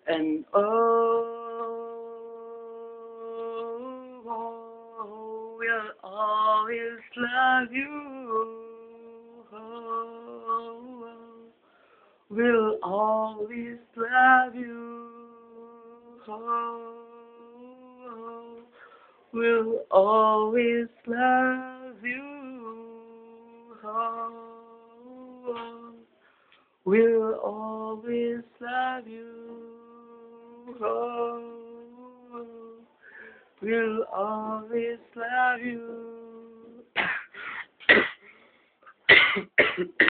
And oh, we'll always love you. Oh, we'll always love you. Oh, we'll always love you. Oh, we'll always love you. Oh, we'll always love you.